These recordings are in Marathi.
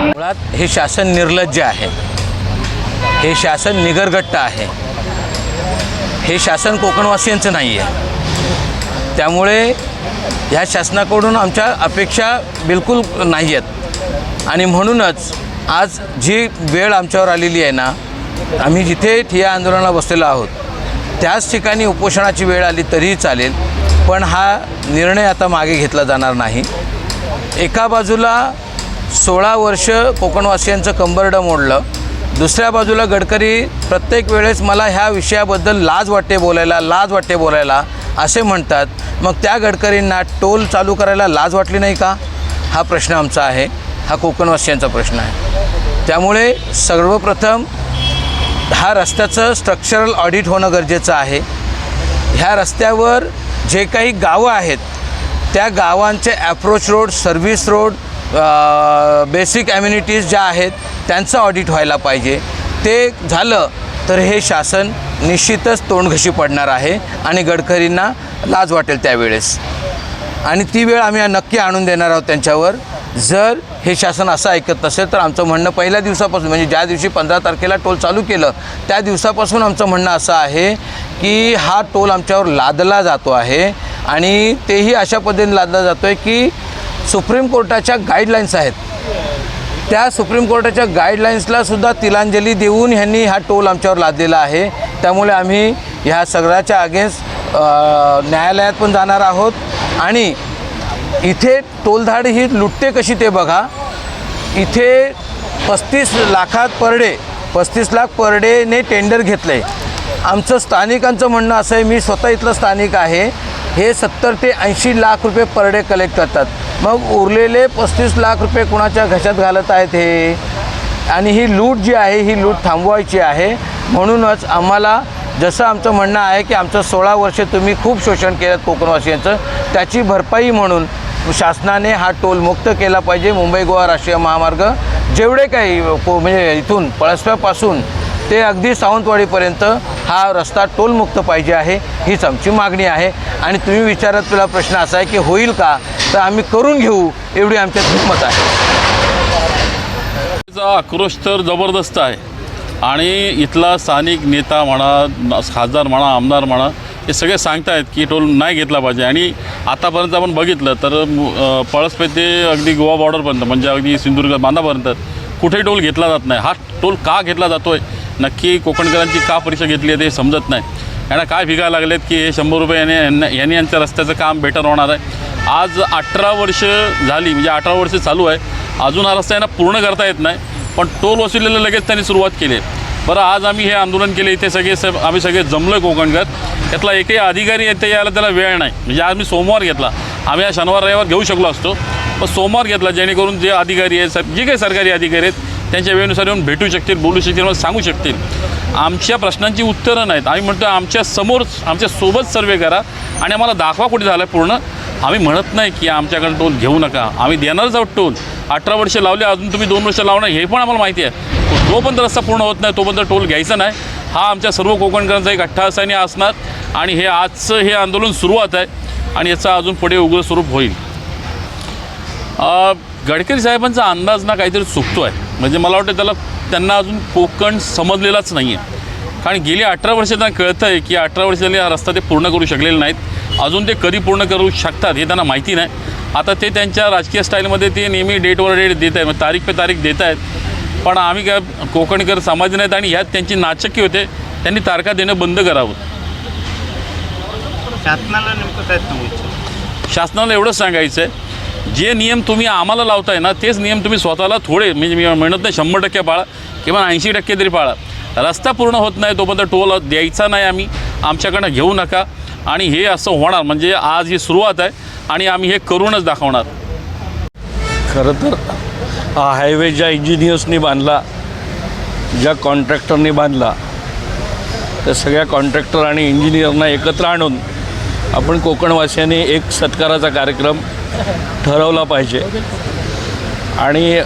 मुळात हे शासन निर्लज्ज आहे, हे शासन निगरगट्ट आहे, हे शासन कोकणवासियांचं नाही आहे। त्यामुळे ह्या शासनाकडून आमच्या अपेक्षा बिलकुल नाही आहेत आणि म्हणूनच आज जी वेळ आमच्यावर आलेली आहे ना, आम्ही जिथे ठिय्या आंदोलनाला बसलेलो आहोत त्याच ठिकाणी उपोषणाची वेळ आली तरीही चालेल, पण हा निर्णय आता मागे घेतला जाणार नाही। एका बाजूला 16 वर्ष कोकणवासियांचं कंबरडं मोडलं, दुसऱ्या बाजूला गडकरी प्रत्येक वेळेस मला ह्या विषयाबद्दल लाज वाटते बोलायला असे म्हणतात। मग त्या गडकरींना टोल चालू करायला लाज वाटली नाही का? हा प्रश्न आमचा आहे, हा कोकणवासियांचा प्रश्न आहे। त्यामुळे सर्वप्रथम हा रस्त्याचं स्ट्रक्चरल ऑडिट होणं गरजेचं आहे। ह्या रस्त्यावर जे काही गावं आहेत त्या गावांचे approach road, service road, basic amenities ज्या आहेत त्यांचं ऑडिट व्हायला पाहिजे। ते झालं तर हे शासन निश्चितच तोंडघशी पडणार आहे आणि गडकरींना लाज वाटेल त्यावेळेस, आणि ती वेळ आम्ही नक्की आणून देणार आहोत त्यांच्यावर। जर हे शासन असं ऐकत नसेल तर आमचं म्हणणं पहिल्या दिवसापासून, म्हणजे ज्या दिवशी 15 तारखेला टोल चालू केलं त्या दिवसापासून आमचं म्हणणं असं आहे की हा टोल आमच्यावर लादला जातो आहे, आणि तेही अशा पद्धतीने लादला जातो आहे की सुप्रीम कोर्टाच्या गाईडलाईन्स आहेत, त्या सुप्रीम कोर्टाच्या गाईडलाईन्सलासुद्धा तिलांजली देऊन ह्यांनी हा टोल आमच्यावर लादलेला आहे। त्यामुळे आम्ही ह्या सगळ्याच्या अगेन्स्ट न्यायालयात पण जाणार आहोत, आणि इथे टोलधाड ही लुटते कशी ते बघा। इथे 35 लाखात पर डेने टेंडर घेतलं आहे। आमचं स्थानिकांचं म्हणणं असं आहे, मी स्वतः इथलं स्थानिक आहे, हे 70 ते 80 लाख रुपये पर डे कलेक्ट करतात। मग उरलेले 35 लाख रुपये कुणाच्या घशात घालत आहेत हे, आणि ही लूट जी आहे ही लूट थांबवायची आहे। म्हणूनच आम्हाला जसं आमचं म्हणणं आहे की आमचं 16 वर्ष तुम्ही खूप शोषण केलं कोकणवासियांचं, त्याची भरपाई म्हणून शासनाने हा टोल मुक्त केला पाहिजे। मुंबई गोवा राष्ट्रीय महामार्ग जेवढे काही म्हणजे इथून पळसप्यापासून ते अगदी सावंतवाडीपर्यंत हा रस्ता टोलमुक्त पाहिजे आहे, हीच आमची मागणी आहे। आणि तुम्ही विचारत तुला प्रश्न असा आहे की होईल का, तर आम्ही करून घेऊ एवढी आमच्यात हिंमत आहे। आक्रोश तर जबरदस्त आहे, आणि इथला स्थानिक नेता म्हणा, खासदार म्हणा, आमदार म्हणा, हे सगळे सांगतायत की टोल नाही घेतला पाहिजे। आणि आतापर्यंत आपण बघितलं तर पळसपे ते अगदी गोवा बॉर्डरपर्यंत, म्हणजे अगदी सिंधुदुर्ग बांधापर्यंत कुठेही टोल घेतला जात नाही। हा टोल का घेतला जातो आहे, नक्की कोकणकरांची का परीक्षा घेतली आहे ते समजत नाही। यांना काय भिगायला लागलेत की हे 100 रुपये यांनी यांच्या रस्त्याचं काम बेटर होणार आहे। आज 18 वर्ष झाली, म्हणजे 18 वर्ष चालू आहे, अजून हा रस्ता यांना पूर्ण करता येत नाही, पण टोल वसुलीला लगेच त्यांनी सुरुवात केली आहे। बरं, आज आम्ही हे आंदोलन केले, इथे आम्ही सगळे जमलो कोकणकर, त्यातला एकही अधिकारी येथे यायला त्याला वेळ नाही। म्हणजे आज मी सोमवार घेतला, आम्ही आज शनिवार रविवार घेऊ शकलो असतो, पण सोमवार घेतला जेणेकरून जे अधिकारी आहेत, जे काही सरकारी अधिकारी आहेत त्यांच्या वेळेनुसार येऊन भेटू शकतील, बोलू शकतील, मला सांगू शकतील। आमच्या प्रश्नांची उत्तरं नाहीत। आम्ही म्हणतो आमच्यासोबत सर्वे करा आणि आम्हाला दाखवा कुठे झाला पूर्ण। आम्ही म्हणत नाही की आमच्याकडे टोल घेऊ नका, आम्ही देणारच आहोत टोल। 18 वर्ष लावले, अजून तुम्ही 2 वर्ष लावणार हे पण आम्हाला माहिती आहे। जोपर्यंत रस्ता पूर्ण होत नाही तोपर्यंत टोल घ्यायचा नाही, हा आमच्या सर्व कोकणकरांचा एक अट्टहासाने असणार। आणि हे आजचं हे आंदोलन सुरुवात आहे आणि याचा अजून पुढे उग्र स्वरूप होईल। गडकरी साहेबांचा अंदाज ना काहीतरी चुकतो आहे, म्हणजे मला वाटतं त्यांना अजून कोकण समजलेलाच नाही आहे। कारण गेली 18 वर्ष त्यांना कळतं आहे की 18 वर्ष झाली हा रस्ता ते पूर्ण करू शकलेले नाहीत, अजून ते कधी पूर्ण करू शकतात हे त्यांना माहिती नाही। आता ते त्यांच्या राजकीय स्टाईलमध्ये ते नेहमी डेटवर डेट देत आहेत, तारीख पे तारीख देत आहेत, पण आम्ही काय कोकणकर समाज नाहीत आणि ह्यात त्यांची नाचक्की होते। त्यांनी तारखा देणं बंद करावं। शासनाला नेमकं काय सांगायचं? शासनाला एवढंच सांगायचं आहे, जे नियम तुम्ही आम्हाला लावताय ना तेच नियम तुम्ही स्वतःला थोडे, म्हणजे मी म्हणत नाही 100% पाळा किंवा 80% तरी पाळा। रस्ता पूर्ण होत नाही तोपर्यंत टोल द्यायचा नाही, आम्ही आमच्याकडनं घेऊ नका। आणि हे असं होणार म्हणजे आज ही सुरुवात आहे आणि आम्ही हे करूनच दाखवणार। खरं तर हा हायवे ज्या इंजिनियर्सनी बांधला, ज्या कॉन्ट्रॅक्टरनी बांधला, त्या सगळ्या कॉन्ट्रॅक्टर आणि इंजिनियरना एकत्र आणून आपण कोकणवासियांनी एक सत्काराचा कार्यक्रम ठरवला पाहिजे आणि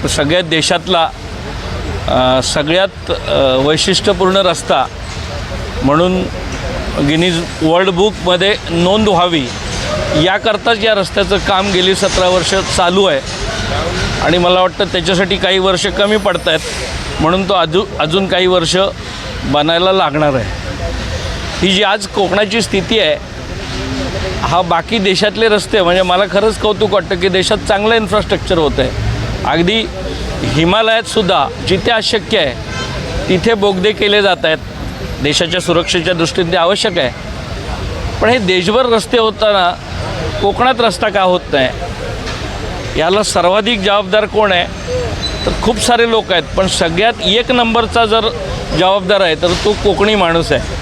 सगळ्या देशातला सगळ्यात वैशिष्ट्यपूर्ण रस्ता म्हणून गिनीज वर्ल्ड बुकमध्ये नोंद व्हावी याकरताच या रस्त्याचं काम गेली 17 वर्ष चालू आहे आणि मला वाटतं त्याच्यासाठी काही वर्ष कमी पडत आहेत म्हणून तो अजून काही वर्ष बनायला लागणार आहे. ही जी आज कोकणाची स्थिती आहे हा बाकी देशातले रस्ते म्हणजे मला खरंच कौतुक वाटतं की देशात चांगलं इन्फ्रास्ट्रक्चर होतं आहे. अगदी हिमालयातसुद्धा जिथे अशक्य आहे तिथे बोगदे केले जात आहेत. देशाच्या सुरक्षेच्या दृष्टीने ते आवश्यक आहे. पण हे देशभर रस्ते होताना कोकणात रस्ता का होत नाही याला सर्वाधिक जबाबदार कोण आहे तर खूप सारे लोक आहेत. पण सगळ्यात एक नंबरचा जर जबाबदार आहे तर तो कोकणी माणूस आहे.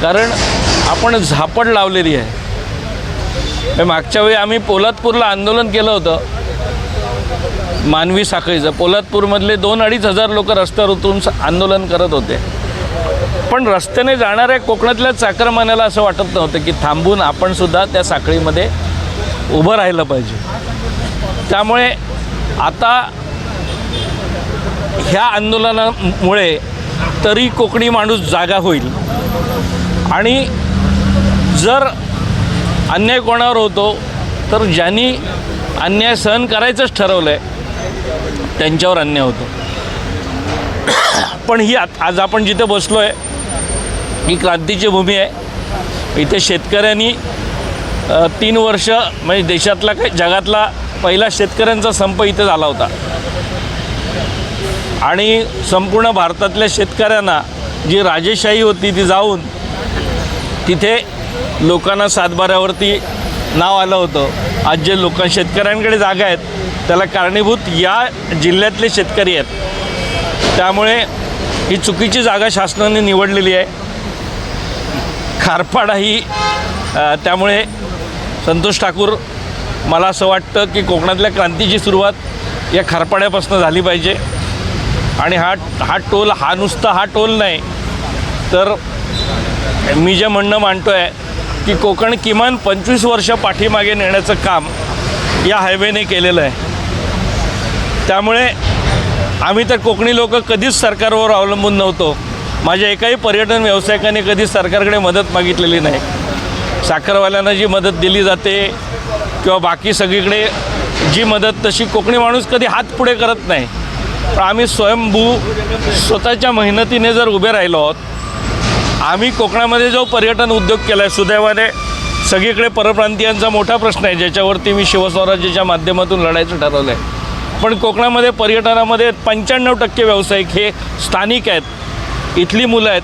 कारण आपण झापड लावलेली आहे. मागच्या वेळी आम्ही पोलादपूरला आंदोलन केलं होतं मानवी साखळीचं. पोलादपूरमधले 2-2.5 हजार लोक रस्त्यावर उतरून आंदोलन करत होते. पण रस्त्याने जाणाऱ्या कोकणातल्या चाकरमान्याला असं वाटत नव्हतं की थांबून आपणसुद्धा त्या साखळीमध्ये उभं राहिलं पाहिजे. त्यामुळे आता ह्या आंदोलनामुळे तरी कोकणी माणूस जागा होईल आणि जर अन्याय कोणावर होतो तर ज्यांनी अन्याय सहन करायचंच ठरवलं आहे त्यांच्यावर अन्याय होतो. पण ही आज आपण जिथे बसलो आहे ही क्रांतीची भूमी आहे. इथे शेतकऱ्यांनी 3 वर्ष म्हणजे देशातला काही जगातला पहिला शेतकऱ्यांचा संप इथे झाला होता आणि संपूर्ण भारतातल्या शेतकऱ्यांना जी राजेशाही होती ती जाऊन तिथे लोकांना सातबाऱ्यावरती नाव आलं होतं. आज जे शेतकऱ्यांकडे जागा आहेत त्याला कारणीभूत या जिल्ह्यातले शेतकरी आहेत. त्यामुळे ही चुकीची जागा शासनाने निवडलेली आहे. खारपाडा ही त्यामुळे संतोष ठाकूर मला असं वाटतं की कोकणातल्या क्रांतीची सुरुवात या खारपाड्यापासून झाली पाहिजे आणि हा टोल हा टोल नाही तर मी जे म्हणणं मांडतो आहे की कोकण किमान 25 वर्ष पाठीमागे नेण्याचं काम या हायवेने केलेलं आहे. त्यामुळे आम्ही तर कोकणी लोक कधीच सरकारवर अवलंबून नव्हतो. माझ्या एकाही पर्यटन व्यावसायिकाने कधीच सरकारकडे मदत मागितलेली नाही. साखरवाल्यांना जी मदत दिली जाते किंवा बाकी सगळीकडे जी मदत तशी कोकणी माणूस कधी हात पुढे करत नाही. पण आम्ही स्वयंभू स्वतःच्या मेहनतीने जर उभे राहिलो आहोत. आम्ही कोकणामध्ये जो पर्यटन उद्योग केला आहे सुदैवाने सगळीकडे परप्रांतीयांचा मोठा प्रश्न आहे ज्याच्यावरती मी शिवस्वराज्याच्या माध्यमातून लढायचं ठरवलं आहे. पण कोकणामध्ये पर्यटनामध्ये 95% व्यावसायिक हे स्थानिक आहेत. इथली मुलं आहेत.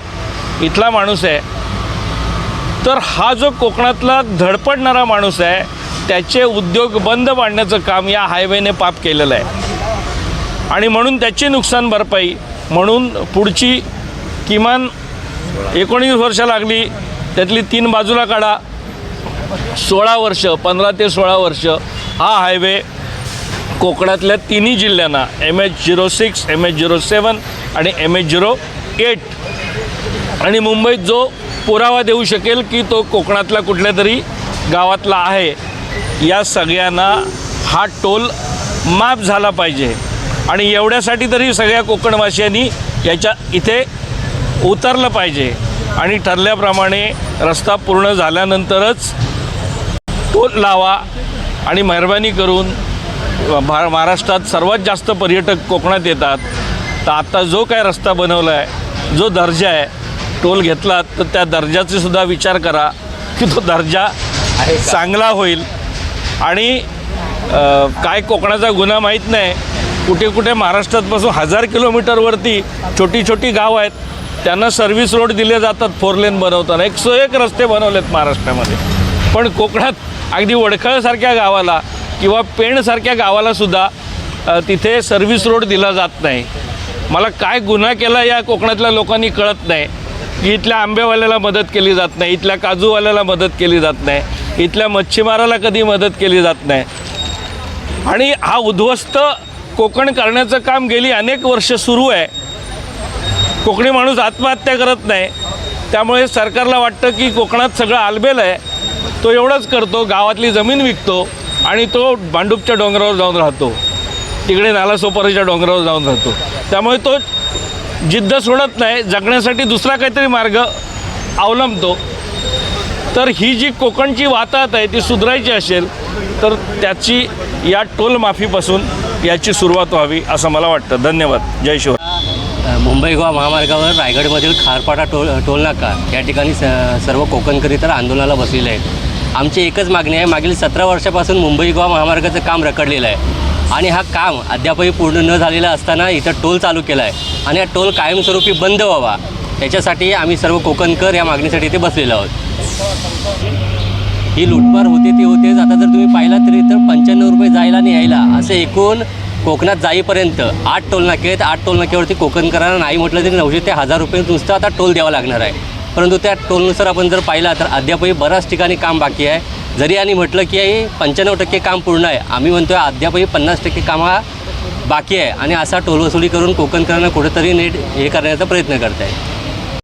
इथला माणूस आहे. तर हा जो कोकणातला धडपडणारा माणूस आहे त्याचे उद्योग बंद पाडण्याचं काम या हायवेने पाप केलेलं आहे आणि म्हणून त्याची नुकसान भरपाई म्हणून पुढची किमान 19 वर्ष लागली त्यातली 3 बाजूला काढा 16 वर्ष 15 ते 16 वर्ष हा हायवे कोकणातल्या 3 जिल्ह्यांना MH06, MH07 आणि MH08 आणि मुंबईत जो पुरावा देऊ शकेल की तो कोकणातला कुठल्या तरी गावातला आहे या सगळ्यांना हा टोल माफ झाला पाहिजे. आणि एवढ्यासाठी तरी सगळ्या कोकणवासियांनी याच्या इथे उतरलं पाहिजे आणि ठरल्याप्रमाणे रस्ता पूर्ण झाल्यानंतरच टोल लावा. आणि मेहरबानी करून महाराष्ट्रात सर्वात जास्त पर्यटक कोकणात येतात तर आता जो काय रस्ता बनवला आहे जो दर्जा आहे टोल घेतला तर त्या दर्जाचे सुद्धा विचार करा की तो दर्जा चांगला होईल. आणि काय कोकणाचा गुन्हा माहीत नाही कुठे कुठे महाराष्ट्रातपासून 1000 किलोमीटरवरती छोटी छोटी गावं आहेत त्यांना सर्व्हिस रोड दिले जातात 4 लेन बनवताना. 101 रस्ते बनवलेत महाराष्ट्रामध्ये. पण कोकणात अगदी वडखळसारख्या गावाला किंवा पेणसारख्या गावालासुद्धा तिथे सर्व्हिस रोड दिला जात नाही. मला काय गुन्हा केला या कोकणातल्या लोकांनी कळत नाही की इथल्या आंबेवाल्याला मदत केली जात नाही, इथल्या काजूवाल्याला मदत केली जात नाही, इथल्या मच्छीमाराला कधी मदत केली जात नाही. आणि हा उद्ध्वस्त कोकण करण्याचं काम गेली अनेक वर्ष सुरू आहे. कोकणी माणूस आत्महत्या करत नाही. त्यामुळे सरकारला वाटतं की कोकणात सगळं आलबेल आहे तो एवढंच करतो, गावातली जमीन विकतो आणि तो भांडूपच्या डोंगरावर जाऊन राहतो, तिकडे नालासोपाराच्या डोंगरावर जाऊन राहतो. त्यामुळे तो जिद्द सोडत नाही, जगण्यासाठी दुसरा काहीतरी मार्ग अवलंबतो. तर ही जी कोकणची वाताहत आहे ती सुधारायची असेल तर त्याची या टोल माफीपासून याची सुरुवात व्हावी असं मला वाटतं. धन्यवाद. जय शिवराय. मुंबई गोवा महामार्गावर रायगडमधील खारपाडा टोलनाका या ठिकाणी सर्व कोकणकरी तर आंदोलनाला बसलेले आहेत. आमची एकच मागणी आहे, मागील 17 वर्षापासून मुंबई गोवा महामार्गाचं काम रखडलेलं आहे आणि हा काम अद्यापही पूर्ण न झालेला असताना इथं टोल चालू केला आहे आणि हा टोल कायमस्वरूपी बंद व्हावा त्याच्यासाठी आम्ही सर्व कोकणकर या मागणीसाठी इथे बसलेलो आहोत. ही लुटमार होते ती होतेच. आता जर तुम्ही पाहिलात तरी तर 95 रुपये जायला आणि यायला असे एकूण कोकणात जाईपर्यंत 8 टोलनाके आहेत. 8 टोलनाक्यावरती कोकणकरांना नाही म्हटलं तरी 900 ते 1000 रुपये नुसतं आता टोल द्यावा लागणार आहे. परंतु त्या टोलनुसार आपण जर पाहिला तर अद्यापही बऱ्याच ठिकाणी काम बाकी आहे. जरी आणि म्हटलं की 95% काम पूर्ण आहे, आम्ही म्हणतो आहे अद्यापही 50% काम हा बाकी आहे आणि असा टोल वसुली करून कोकणकरांना कुठेतरी नीट हे करण्याचा प्रयत्न करत आहे.